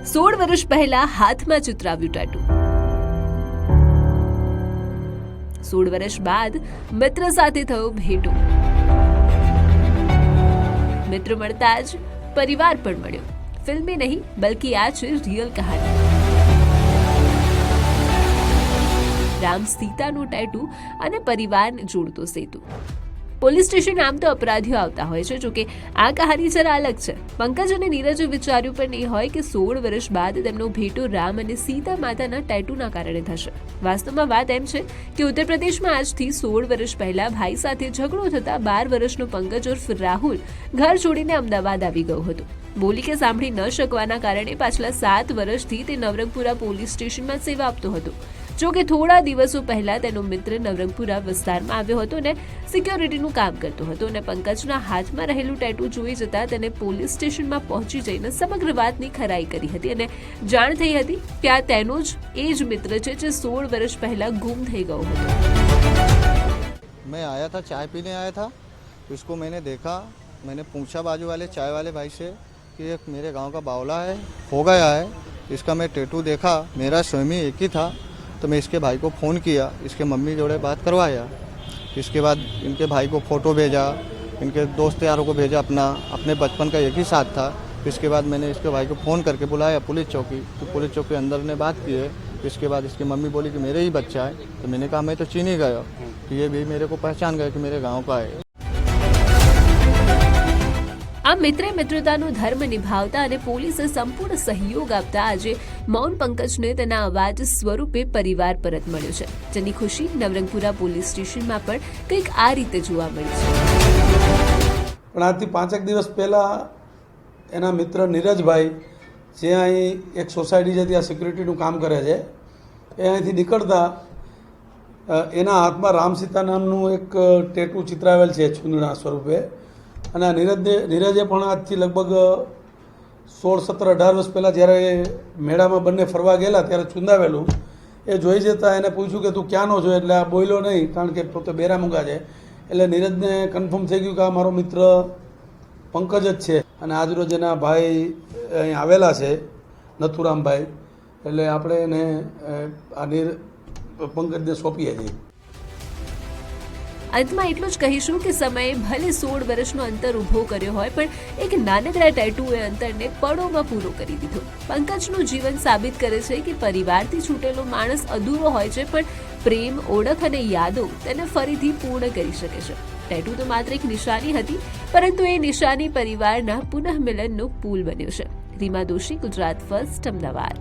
16 વર્ષ પહેલા હાથમાં ચિતરાવ્યું ટેટુ। 16 વર્ષ બાદ મિત્ર સાથે થયો ભેટો। મિત્ર મળતા જ પરિવાર પણ મળ્યો। ફિલ્મી નહીં બલ્કि આ છે રિયલ કહાની। રામ સીતાનો ટેટુ અને પરિવારને જોડતો સેતુ। પોલીસ સ્ટેશન આમ તો અપરાધીઓ આવતા હોય છે, જોકે આ કહાની જરા અલગ છે। પંકજ અને નીરજે વિચાર્યું પણ નહીં હોય કે 16 વર્ષ બાદ તેમનો ભેટો રામ અને સીતા માતાના ટેટુના કારણે થશે। વાસ્તવમાં વાત એમ છે કે ઉત્તર પ્રદેશમાં આજથી 16 વર્ષ પહેલા ભાઈ સાથે ઝઘડો થતા 12 વર્ષનો પંકજ ઉર્ફ રાહુલ ઘર છોડીને અમદાવાદ આવી ગયો હતો। બોલી કે સાંભળી ન શકવાના કારણે પાછલા 7 વર્ષથી તે નવરંગપુરા પોલીસ સ્ટેશનમાં સેવા આપતો હતો। જો કે થોડા દિવસો પહેલા તેનો મિત્ર નવરંગપુરા વિસ્તારમાં આવ્યો હતો અને સિક્યોરિટીનું કામ કરતો હતો અને પંકજના હાથમાં રહેલું ટેટુ જોઈ જતા તેને પોલીસ સ્ટેશનમાં પહોંચી જઈને સમગ્ર વાતની ખરાઈ કરી હતી અને જાણ થઈ હતી કે આ તેનો જ એ જ મિત્ર છે જે 16 વર્ષ પહેલા ગુમ થઈ ગયો હતો। मैं आया था, चाय पीने आया था, उसको मैंने देखा, मैंने पूछा बाजू वाले चाय वाले भाई से कि एक मेरे गांव का बावला है, हो गया है, इसका मैं टैटू देखा, मेरा स्वयं ही एक ही था, तो मैं इसके भाई को फ़ोन किया, इसके मम्मी जोड़े बात करवाया। इसके बाद इनके भाई को फ़ोटो भेजा, इनके दोस्त यारों को भेजा, अपने बचपन का एक ही साथ था। इसके बाद मैंने इसके भाई को फ़ोन करके बुलाया पुलिस चौकी, तो पुलिस चौकी अंदर ने बात की है। इसके बाद इसकी मम्मी बोली कि मेरे ही बच्चा है, तो मैंने कहा मैं तो चीन ही गया, तो ये भी मेरे को पहचान गया कि मेरे गाँव का है। આ મિત્રે મિત્રતાનો ધર્મ નિભાવતા અને પોલીસે સંપૂર્ણ સહયોગ આપતા આજે મૌન પંકજને તેના અવાજ સ્વરૂપે પરિવાર પરત મળ્યો છે, જેની ખુશી નવરંગપુરા પોલીસ સ્ટેશનમાં પણ કંઈક આ રીતે જોવા મળી છે। પણ આજથી 5 દિવસ પહેલાં એના મિત્ર નીરજભાઈ જે અહીં એક સોસાયટી છે ત્યાં સિક્યુરિટીનું કામ કરે છે, એ અહીંથી નીકળતા એના હાથમાં રામ સીતા નામનું એક ટેટુ ચિતરાવેલ છે ચૂંદડા સ્વરૂપે। અને આ નીરજે પણ આજથી લગભગ 16, 17, 18 વર્ષ પહેલાં જ્યારે મેળામાં બંને ફરવા ગયેલા ત્યારે ચૂંદાવેલું એ જોઈ જતાં એને પૂછ્યું કે તું ક્યાંનો છો, એટલે આ બોલ્યો નહીં કારણ કે પોતે બેરામુંગા છે। એટલે નીરજને કન્ફર્મ થઈ ગયું કે આ મારો મિત્ર પંકજ જ છે। અને આજરોજ એના ભાઈ અહીં આવેલા છે નથુરામભાઈ, એટલે આપણે એને આ પંકજને સોંપીએ છીએ। અંતમાં એટલું જ કહીશું કે સમયે ભલે 16 વર્ષનો અંતર ઊભો કર્યો હોય, પણ એક નાનકડા ટેટુએ અંતરને પળોમાં પૂરો કરી દીધો। પંકજનું જીવન સાબિત કરે છે કે પરિવારથી છૂટેલો માણસ અધૂરો હોય છે, પણ પ્રેમ, ઓળખ અને યાદો તેને ફરીથી પૂર્ણ કરી શકે છે। ટેટુ તો માત્ર એક નિશાની હતી, પરંતુ એ નિશાની પરિવારના પુનઃ મિલનનો પુલ બન્યો છે। રીમા દોશી, ગુજરાત ફર્સ્ટ, અમદાવાદ।